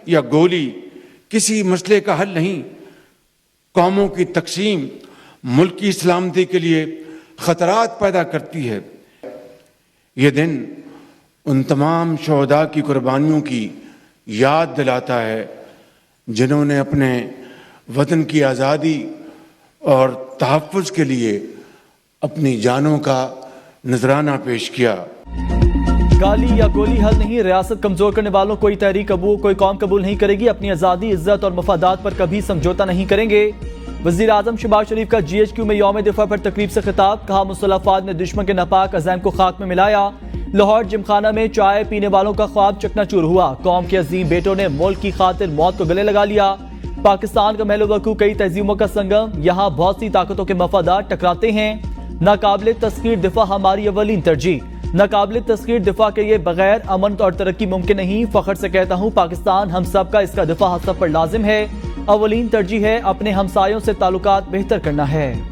या गोली किसी मसले का हल नहीं। कौमों की तकसीम मुल्क की सलामती के लिए खतरात पैदा करती है। ये दिन उन तमाम शोहदा की कुर्बानियों की याद दिलाता है जिन्होंने अपने वतन की आज़ादी और तहफ़्फ़ुज़ के लिए अपनी जानों का नजराना पेश किया। गाली या गोली हल नहीं, रियासत कमजोर करने वालों कोई तहरीक कबूल कोई कौम कबूल नहीं करेगी। अपनी आज़ादी, इज्जत और मफादात पर कभी समझौता नहीं करेंगे। वज़ीर आज़म शहबाज शरीफ का GHQ में यौम दिफा पर तकरीब से खिताब, कहा मुसल्लह अफ़वाद ने दुश्मन के नापाक अज़ाइम को खाक में मिलाया। लाहौर जिमखाना में चाय पीने वालों का ख्वाब चकनाचूर हुआ। कौम के अजीम बेटों ने मुल्क की खातिर मौत को गले लगा लिया। पाकिस्तान का महल वकू कई तहजीबों का संगम, यहाँ बहुत सी ताकतों के मफादात टकराते हैं। नाकाबिल तस्खीर दिफा हमारी अवलीन तरजीह। नाकाबिल तस्खीर दिफा के ये बगैर अमन और तरक्की मुमकिन नहीं। फख्र से कहता हूँ पाकिस्तान हम सब का, इसका दिफा हम सब पर लाजिम है। अवलीन तरजीह है अपने हमसायों से ताल्लुकात बेहतर करना है।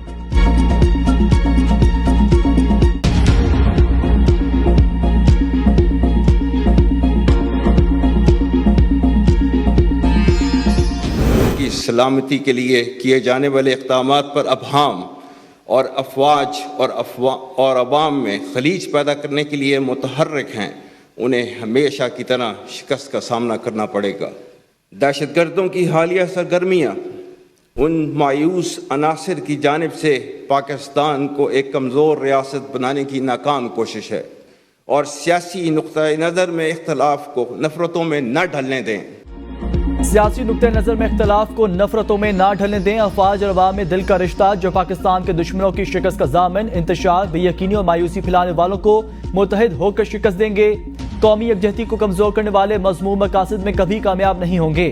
सलामती के लिए किए जाने वाले इक़दामात पर अबहाम और अफवाज और अवाम में खलीज पैदा करने के लिए मुतहर्रिक हैं, उन्हें हमेशा की तरह शिकस्त का सामना करना पड़ेगा। दहशतगर्दों की हालिया सरगर्मियाँ उन मायूस अनासिर की जानिब से पाकिस्तान को एक कमज़ोर रियासत बनाने की नाकाम कोशिश है और सियासी नुक्ता नज़र में इख्तलाफ को नफ़रतों में न ढलने दें। सियासी नुक्ते नजर में इख्तलाफ को नफरतों में ना ढलने दें। अफवाज और अवाम में दिल का रिश्ता जो पाकिस्तान के दुश्मनों की शिकस्त का जामिन, इंतशार, बेयकीनी और मायूसी फैलाने वालों को मुत्तहिद होकर शिकस्त देंगे। कौमी यकजहती को कमजोर करने वाले मज़मूम मकासद में कभी कामयाब नहीं होंगे।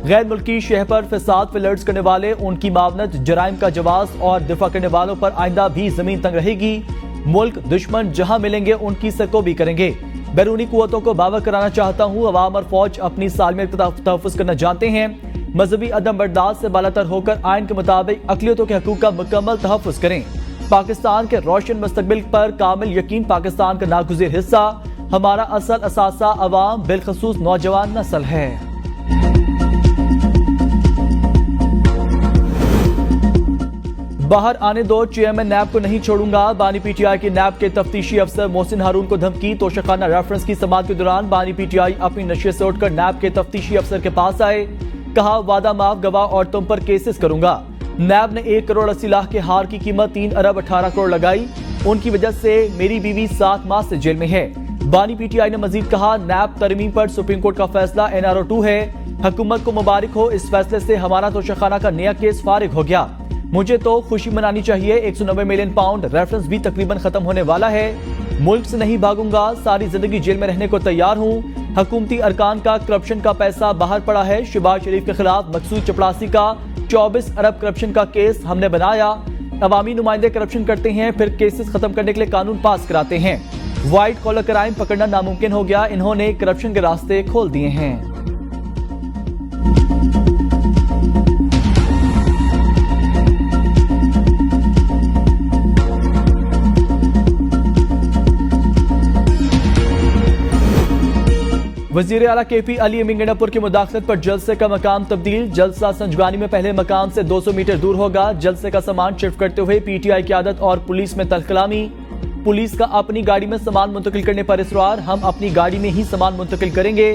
गैर मुल्की शह पर फसाद फ्लड्स करने वाले, उनकी मावनत, जराइम का जवाब और दिफा करने वालों पर आइंदा भी जमीन तंग रहेगी। मुल्क दुश्मन जहां मिलेंगे उनकी सरकोबी करेंगे। बैरूनी कुव्वतों को बावर कराना चाहता हूँ। अवाम और फौज अपनी सालमियत का तहफ़्फ़ुज़ करना जानते हैं। मजहबी अदम बर्दाश्त से बालातर होकर आइन के मुताबिक अक़लियतों के हकूक़ का मुकम्मल तहफ़्फ़ुज़ करें। पाकिस्तान के रोशन मुस्तक़बिल पर कामिल यकीन पाकिस्तान का नागुज़ीर हिस्सा। हमारा असल असासा अवाम, बिलखसूस नौजवान नस्ल है। बाहर आने दो, चेयरमैन नैब को नहीं छोड़ूंगा। बानी PTI के नैब के तफ्तीशी अफसर मोहसिन हारून को धमकी। तोशाखाना रेफरेंस की समाअत के दौरान बानी PTI अपनी नशियत से उठकर नैब के तफ्तीशी अफसर के पास आए। कहा वादा माफ, गवाह और तुम पर केसेस करूंगा। नैब ने 1 करोड़ 80 लाख के हार की कीमत 3 अरब 18 करोड़ लगाई। उनकी वजह से मेरी बीवी 7 माह से जेल में है। बानी PTI ने मजीद कहा नैब तरमीम पर सुप्रीम कोर्ट का फैसला NRO 2 है। हुकूमत को मुबारक हो, इस फैसले से हमारा तोशाखाना का नया केस फारिग हो गया। मुझे तो खुशी मनानी चाहिए। 190 मिलियन पाउंड रेफरेंस भी तकरीबन खत्म होने वाला है। मुल्क से नहीं भागूंगा, सारी जिंदगी जेल में रहने को तैयार हूँ। हुकूमती अरकान का करप्शन का पैसा बाहर पड़ा है। शहबाज शरीफ के खिलाफ मकसूद चपड़ासी का 24 अरब करप्शन का केस हमने बनाया। अवामी नुमाइंदे करप्शन करते हैं, फिर केसेस खत्म करने के लिए कानून पास कराते हैं। व्हाइट कॉलर क्राइम पकड़ना नामुमकिन हो गया। इन्होंने करप्शन के रास्ते खोल दिए हैं। वज़ीर आला KP अली मिंगनापुर की मुदाखलत पर जलसे का मकाम तब्दील। जलसा संजगानी में पहले मकाम से 200 मीटर दूर होगा। जलसे का सामान शिफ्ट करते हुए PTI क़यादत और पुलिस में तलकलामी। पुलिस का अपनी गाड़ी में सामान मुंतकिल करने पर इसरार, हम अपनी गाड़ी में ही सामान मुंतकिल करेंगे।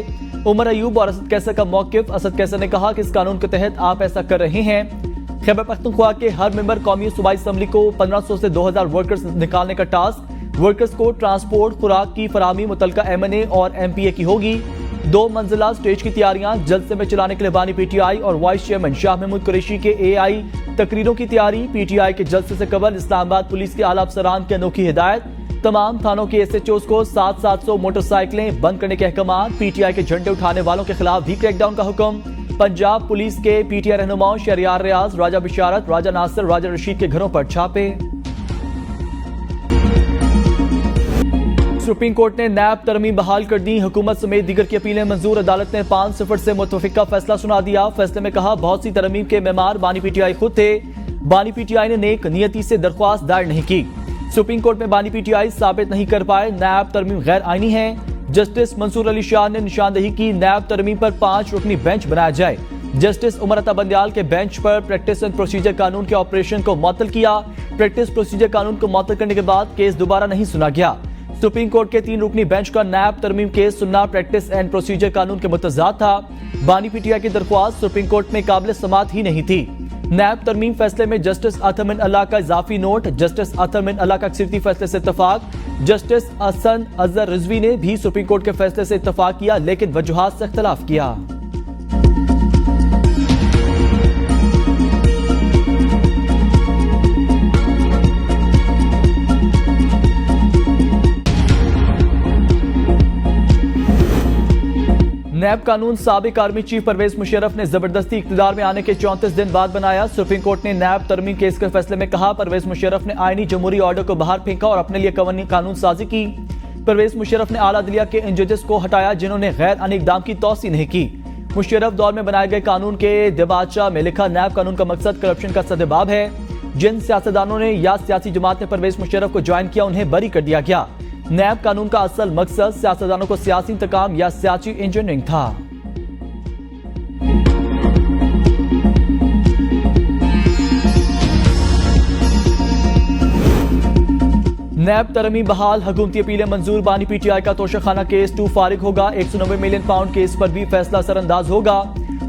उमर अयूब और असद कैसर का मौक़िफ़। असद कैसर ने कहा कि इस कानून के तहत आप ऐसा कर रहे हैं। खैबर पख्तूनख्वा के हर मेंबर कौमी सूबाई असम्बली को 1500 से 2000 वर्कर्स निकालने का टास्क। वर्कर्स को ट्रांसपोर्ट, खुराक की फराहमी मुतलका MNA और MPA की होगी। 2 मंजिला स्टेज की तैयारियां। जलसे में चलाने के लिए बानी PTI और वाइस चेयरमैन शाह महमूद कुरैशी के AI तकरीरों की तैयारी। PTI के जलसे से कबल इस्लामाबाद पुलिस के आला अफसरान की अनोखी हिदायत। तमाम थानों के SHOs को 700 मोटरसाइकिलें बंद करने के अहकाम। PTI के झंडे उठाने वालों के खिलाफ भी क्रैकडाउन का हुक्म। पंजाब पुलिस के PTI रहनुमाओं शहरियार रियाज, राजा बिशारत, राजा नासिर, राजा रशीद के घरों पर छापे। सुप्रीम कोर्ट ने नैब तरमीम बहाल कर दी। हुकूमत समेत दीगर की अपीलें मंजूर। अदालत ने 5-0 से मुतफिका फैसला सुना दिया। फैसले में कहा बहुत सी तरमीम के मेमार बानी PTI खुद थे। बानी PTI ने नेक नियति से दरख्वास्त दायर नहीं की। सुप्रीम कोर्ट में बानी PTI साबित नहीं कर पाए नैब तरमीम गैर आईनी है। जस्टिस मंसूर अली शाह ने निशानदेही की नैब तरमीम पर 5 रुकनी बेंच बनाया जाए। जस्टिस उमर अता बंदयाल के बेंच पर प्रैक्टिस एंड प्रोसीजर कानून के ऑपरेशन को मुअत्तल किया। प्रैक्टिस प्रोसीजर कानून को मुअत्तल करने के बाद केस दोबारा नहीं सुना गया। सुप्रीम कोर्ट के 3 रुकनी बेंच का नैब तरमीम केस सुनना प्रैक्टिस एंड प्रोसीजर कानून के मुतज़ाद था। बानी पीटीआई की दरख्वास्त सुप्रीम कोर्ट में काबिल समाअत ही नहीं थी। नैब तरमीम फैसले में जस्टिस अतहर बिन अल्लाह का इजाफी नोट, जस्टिस अतहर बिन अल्लाह का अक्सरियती फैसले से इत्तफाक। जस्टिस हसन अजहर रिजवी ने भी सुप्रीम कोर्ट के फैसले से इत्तफाक किया, लेकिन वजूहात से इख्तलाफ किया। नैब कानून साबिक आर्मी चीफ परवेज मुशर्रफ ने जबरदस्ती इख्तिदार में आने के 34 दिन बाद बनाया। सुप्रीम कोर्ट ने नैब तरमीम केस के फैसले में कहा, परवेज मुशर्रफ ने आईनी जमहूरी ऑर्डर को बाहर फेंका और अपने लिए कानून साजी की। परवेज मुशर्रफ ने आला दिलिया के इन जजेस को हटाया जिन्होंने गैर आनी इक़दाम की तौसी नहीं की। मुशर्रफ दौर में बनाए गए कानून के दिबाचा में लिखा नैब कानून का मकसद करप्शन का सद्देबाब है। जिन सियासतदानों ने या सियासी जमात ने परवेज मुशर्रफ को ज्वाइन किया उन्हें बरी कर दिया गया। नैब कानून का असल मकसद सियासतदानों को सियासी इंतकाम या सियासी इंजीनियरिंग था। नैब तरमीम बहाल, हुकूमती अपीलें मंजूर। बानी पीटीआई का तोशाखाना केस 2 फारिग होगा। 190 मिलियन पाउंड केस पर भी फैसला असरअंदाज होगा।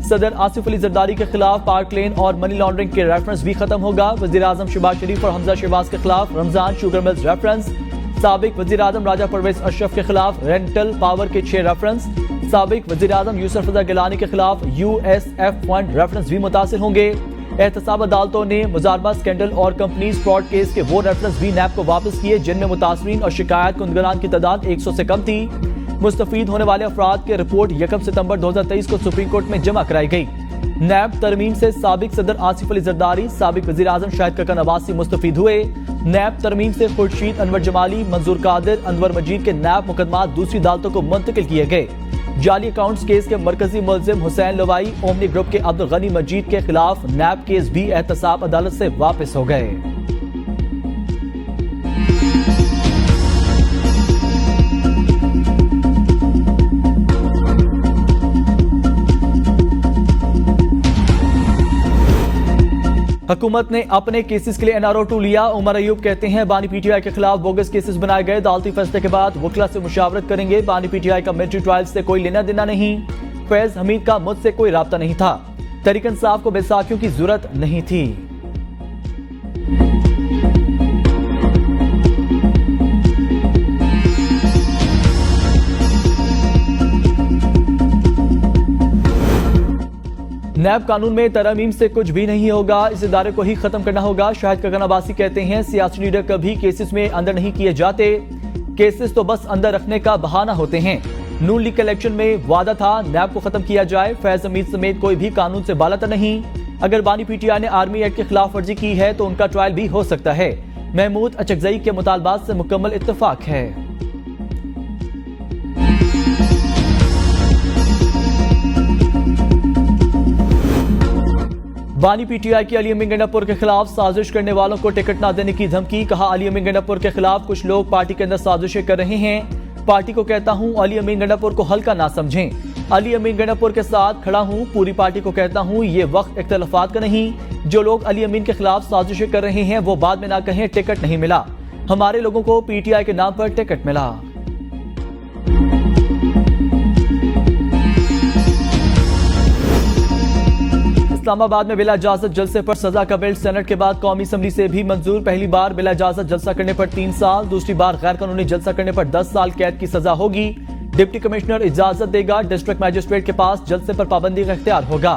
सदर आसिफ अली जरदारी के खिलाफ पार्क लेन और मनी लॉन्ड्रिंग के रेफरेंस भी खत्म होगा। वजीर आजम शहबाज शरीफ और हमजा शहबाज के खिलाफ रमजान शुगर मिल्स रेफरेंस। साबिक वजीर आजम राजा परवेज अशरफ के खिलाफ रेंटल पावर के 6 रेफरेंस। साबिक वजीर आजम यूसुफ रजा गिलानी के खिलाफ USF फंड रेफरेंस भी मुतासिर होंगे। एहतसाब अदालतों ने मुजारबा स्कैंडल और कंपनीज फ्रॉड केस के वो रेफरेंस भी नैब को वापस किए जिनमें मुतासरीन और शिकायत कुंदगारान की तादाद 100 से कम थी। मुस्तफीद होने वाले अफराद की रिपोर्ट 1 सितंबर 2023 को सुप्रीम कोर्ट में जमा कराई गई। नैब तरमीम से साबिक सदर आसिफ अली जरदारी, साबिक वजीर आजम शाहिद कक्का नवासी मुस्तफीद हुए। नैब तरमीम से खुर्शीद अनवर जमाली, मंजूर कादिर, अनवर मजीद के नैब मुकदमा दूसरी अदालतों को मुंतकिल किए गए। जाली अकाउंट्स केस के मरकजी मुलजिम हुसैन लवाई, ओमनी ग्रुप के अब्दुल गनी मजीद के खिलाफ नैब केस भी एहतसाब अदालत से वापस हो गए। हुकूमत ने अपने केसेस के लिए NRO 2 लिया। उमर अयूब कहते हैं बानी पीटीआई के खिलाफ बोगस केसेस बनाए गए। अदालती फैसले के बाद वकला से मुशावरत करेंगे। बानी पीटीआई का मिलिट्री ट्रायल से कोई लेना देना नहीं। फैज हमीद का मुझसे कोई राब्ता नहीं था। तहरीक इंसाफ को बैसाखियों की जरूरत नहीं थी। नैब कानून में तरमीम से कुछ भी नहीं होगा, इस इदारे को ही खत्म करना होगा। शाहिद कक्का नवासी कहते हैं सियासी लीडर कभी केसेस में अंदर नहीं किए जाते। केसेस तो बस अंदर रखने का बहाना होते हैं। नून लीग के इलेक्शन में वादा था नैब को खत्म किया जाए। फैज हमीद समेत कोई भी कानून से बालातर नहीं। अगर बानी पीटीआई ने आर्मी एक्ट की खिलाफ वर्जी की है तो उनका ट्रायल भी हो सकता है। महमूद अचकजई के मुतालबात से मुकम्मल इत्तेफाक है। बानी पीटीआई की अली अमीन गंडापुर के खिलाफ साजिश करने वालों को टिकट न देने की धमकी। कहा, अली अमीन गंडापुर के खिलाफ कुछ लोग पार्टी के अंदर साजिशें कर रहे हैं। पार्टी को कहता हूं अली अमीन गंडापुर को हल्का ना समझें। अली अमीन गंडापुर के साथ खड़ा हूं। पूरी पार्टी को कहता हूं ये वक्त इख्तिलाफात का नहीं। जो लोग अली अमीन के खिलाफ साजिशें कर रहे हैं वो बाद में ना कहें टिकट नहीं मिला। हमारे लोगों को पीटीआई के नाम पर टिकट मिला। इस्लामाबाद में बिला इजाजत जलसे पर सजा का बिल सेनेट के बाद कौमी असम्बली से भी मंजूर। पहली बार बिला इजाजत जलसा करने पर 3 साल, दूसरी बार गैर कानूनी जलसा करने पर 10 साल कैद की सजा होगी। डिप्टी कमिश्नर इजाजत देगा। डिस्ट्रिक्ट मैजिस्ट्रेट के पास जलसे पर पाबंदी का इख्तियार होगा।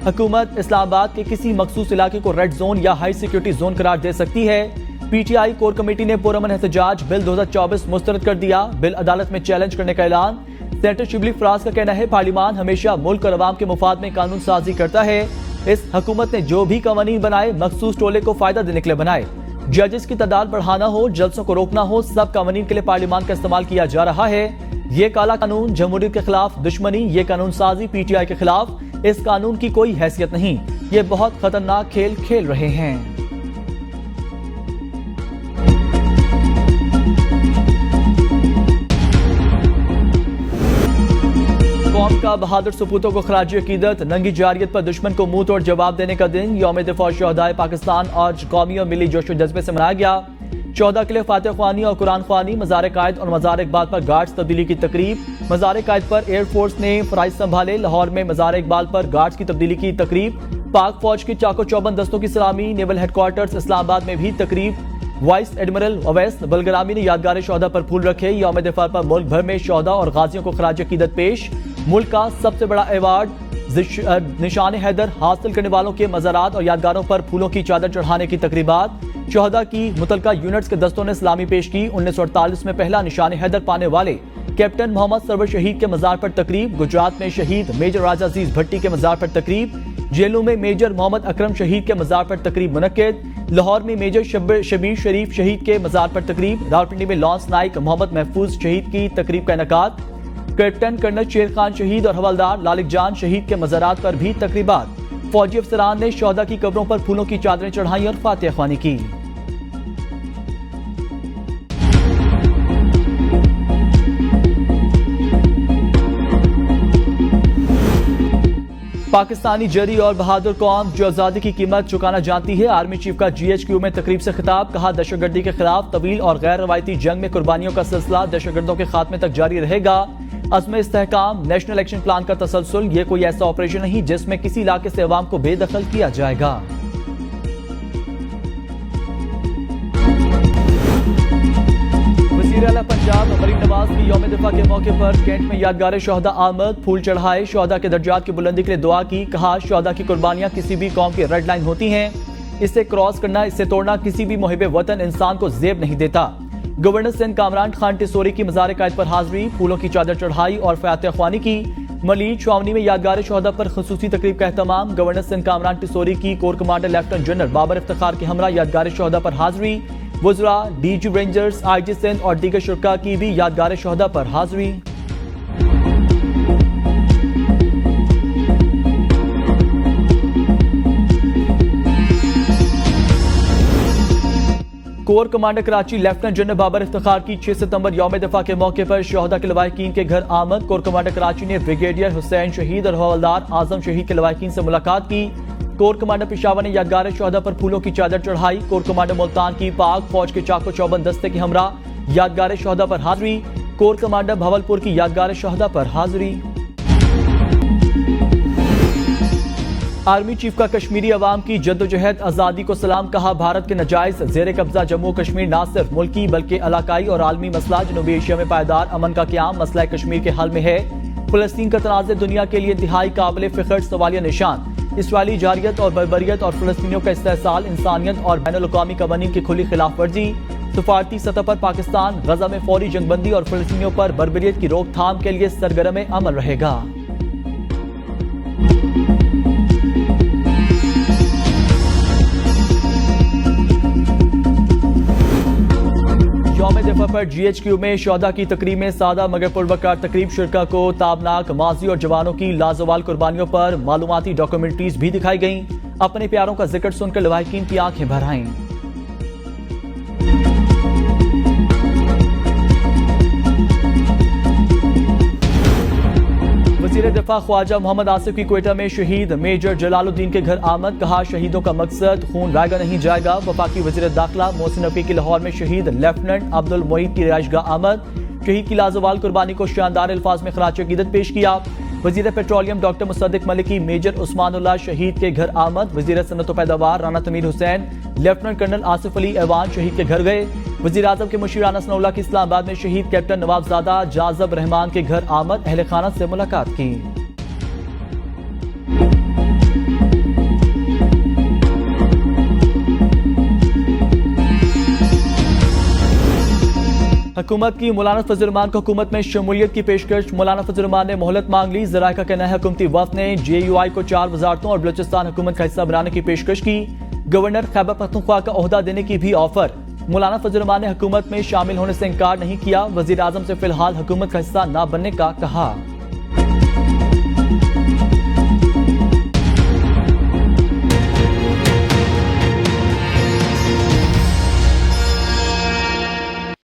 हुकूमत इस्लामाबाद के किसी मखसूस इलाके को रेड जोन या हाई सिक्योरिटी जोन करार दे सकती है। पीटीआई कोर कमेटी ने पुरअमन एहतजाज बिल 2024 मुस्तरद कर दिया। बिल अदालत में चैलेंज करने का ऐलान। सेनेटर शिबली फराज का कहना है पार्लियामान हमेशा मुल्क और अवाम के मुफाद में कानून साजी करता है। इस हुकूमत ने जो भी कवानीन बनाए मखसूस टोले को फायदा देने के लिए बनाए। जजेस की तादाद बढ़ाना हो, जलसों को रोकना हो, सब कवानीन के लिए पार्लियामान का इस्तेमाल किया जा रहा है। ये काला कानून जमहूरियत के खिलाफ दुश्मनी, ये कानून साजी पीटीआई के खिलाफ। इस कानून की कोई हैसियत नहीं। ये बहुत खतरनाक खेल खेल रहे हैं। कौम का बहादुर सपूतों को खराज अकीदत, नंगी जारियत पर दुश्मन को मुंह तोड़ जवाब देने का दिन यौम दिफा शहदाए पाकिस्तान आज कौमी और मिली जोशो जज्बे से मनाया गया। 14 किले फातिह ख्वानी और कुरान ख्वानी, मज़ार कायद और मज़ार इकबाल पर गार्ड्स तब्दीली की तकरीब। मज़ार कायद पर एयरफोर्स ने फराइज संभाले। लाहौर में मज़ार इकबाल पर गार्ड्स की तब्दीली की तकरीब। पाक फौज की चाको चौबंद दस्तों की सलामी। नेवल हेडक्वार्टर्स इस्लामाबाद में भी तकरीब। वाइस एडमिरल अवैस बलगरामी ने यादगार शोहदा पर फूल रखे। यौम दिफा पर मुल्क भर में शोहदा और गाजियों को खराज अकीदत पेश। मुल्क का सबसे बड़ा अवार्ड निशान हैदर हासिल करने वालों के मज़ारात और यादगारों पर फूलों की चादर चढ़ाने की तकरीबात। शोहदा की मुतलका यूनिट्स के दस्तों ने सलामी पेश की। 1948 में पहला निशान हैदर पाने वाले कैप्टन मोहम्मद सरवर शहीद के मज़ार पर तकरीब। गुजरात में शहीद मेजर राजा अजीज भट्टी के मज़ार पर तकरीब। जेलों में मेजर मोहम्मद अकरम शहीद के मज़ार पर तकरीब मुनक्किद। लाहौर में मेजर शबीर शरीफ शहीद के मज़ार पर तकरीब। रावलपिंडी में लॉन्स नाइक मोहम्मद महफूज शहीद की तकरीब का इनेकाद। कैप्टन कर्नल शेर खान शहीद और हवलदार लालिक जान शहीद के मज़ारात पर भी तकरीबात। फौजी अफसरान ने शोहदा की कब्रों पर फूलों की चादरें चढ़ाई और फातिह ख्वानी की। पाकिस्तानी जरी और बहादुर कौम जो आज़ादी की कीमत चुकाना जानती है। आर्मी चीफ का GHQ में तकरीब से खिताब। कहा, दहशतगर्दी के खिलाफ तवील और गैर रवायती जंग में कुर्बानियों का सिलसिला दहशतगर्दों के खात्मे तक जारी रहेगा। अज़्म इस्तेहकाम नेशनल एक्शन प्लान का तसलसल, ये कोई ऐसा ऑपरेशन नहीं जिसमें किसी इलाके से अवाम को बेदखल किया जाएगा। वज़ीर आला पंजाब मरीम नवाज की यौम दिफा के मौके पर कैंट में यादगार शोहदा आमद, फूल चढ़ाए, शोहदा के दर्जात की बुलंदी के लिए दुआ की। कहा, शोहदा की कुर्बानियां किसी भी कौम की रेड लाइन होती हैं, इसे क्रॉस करना, इसे तोड़ना किसी भी मुहिब वतन इंसान को ज़ेब नहीं देता। गवर्नर सिंध कामरान खान टिसोरी की मज़ार कायद पर हाजिरी, फूलों की चादर चढ़ाई और फातिह ख्वानी की। मलीद छावनी में यादगार शोहदा पर खुसूसी तकरीब का एहतमाम। गवर्नर सिंध कामरान टिसोरी की core commander lieutenant general Babar Iftikhar के हमरा यादगार शोहदा पर हाजिरी। वज़रा, DG रेंजर्स, IG सिंध और दीगर शुरका की भी यादगार शोहदा पर हाजिरी। Core commander Karachi lieutenant general Babar Iftikhar की 6 सितंबर यौम दिफा के मौके पर शोहदा के लवाहिकीन के घर आमद। कोर कमांडर कराची ने ब्रिगेडियर हुसैन शहीद और हवलदार आजम शहीद के लवाहिकीन से मुलाकात की। कोर कमांडर पेशावर ने यादगार शोहदा पर फूलों की चादर चढ़ाई। कोर कमांडर मुल्तान की पाक फौज के चाको चौबंद दस्ते की हमरा यादगार शोहदा पर हाजिरी। कोर कमांडर भवलपुर की यादगार शोहदा पर हाजिरी। आर्मी चीफ का कश्मीरी अवाम की जद्दोजहद आज़ादी को सलाम। कहा, भारत के नजायज जेर कब्जा जम्मू कश्मीर न सिर्फ मुल्की बल्कि इलाकाई और आलमी मसला जनूबी एशिया में पायदार अमन का क़याम मसला कश्मीर के हल में है। फ़लस्तीन का तनाज़े दुनिया के लिए इंतहाई काबिल फ़िख्र सवालिया निशान। इसराइली जारियत और बर्बरियत और फ़लस्तीनियों का इस्तेहसाल इंसानियत और बैनुल-अक़वामी कवानीन की खुली खिलाफ वर्जी। सफारती सतह पर पाकिस्तान गजा में फौरी जंगबंदी और फ़लस्तीनियों पर बर्बरियत की रोकथाम के लिए सरगर्म अमल रहेगा। यौम दिफा पर GHQ में शोहदा की तकरीब में सादा मगर पुरवकार तकरीब। शुरका को ताबनाक माजी और जवानों की लाजवाल कुर्बानियों पर मालूमाती डॉक्यूमेंट्रीज भी दिखाई गईं। अपने प्यारों का जिक्र सुनकर लवाहिकीन की आंखें भर आईं। वज़ीर दिफा ख्वाजा मोहम्मद आसिफ की क्वेटा में शहीद मेजर जलालुद्दीन के घर आमद। कहा, शहीदों का मकसद खून रायगा नहीं जाएगा। वफाकी वज़ीर दाखिला मोहसिन रफ़ी की लाहौर में शहीद लेफ्टिनेंट अब्दुल मोईद की रिहाइशगाह आमद। शहीद की लाजवाल कुर्बानी को शानदार अल्फाज में खराज अकीदत पेश किया। वज़ीर petroleum doctor Musaddiq Maliki major Usmanullah शहीद के घर आमद। वज़ीर सनत व पैदावार राना तमीर हुसैन लेफ्टिनेंट कर्नल आसिफ अली ऐवान शहीद के घर गए। वज़ीर आज़म के मुशीर आना सनाउल्लाह की इस्लामाबाद में शहीद कैप्टन नवाबजादा जाज़ब रहमान के घर आमद। अहले खाना से मुलाकात की। हुकूमत की मौलाना फजल रहमान को हुकूमत में शमूलियत की पेशकश। मौलाना फजल रहमान ने मोहलत मांग ली। ज़राए का कहना है हुकूमती वफ़द ने JUI को 4 वजारतों और बलूचिस्तान हुकूमत का हिस्सा बनाने की पेशकश की। गवर्नर खैबर पख्तूनख्वा का ओहदा देने की भी ऑफर। मौलाना फजल रहमान ने हुकूमत में शामिल होने से इनकार नहीं किया। वज़ीर आज़म से फिलहाल हुकूमत का हिस्सा न बनने का कहा।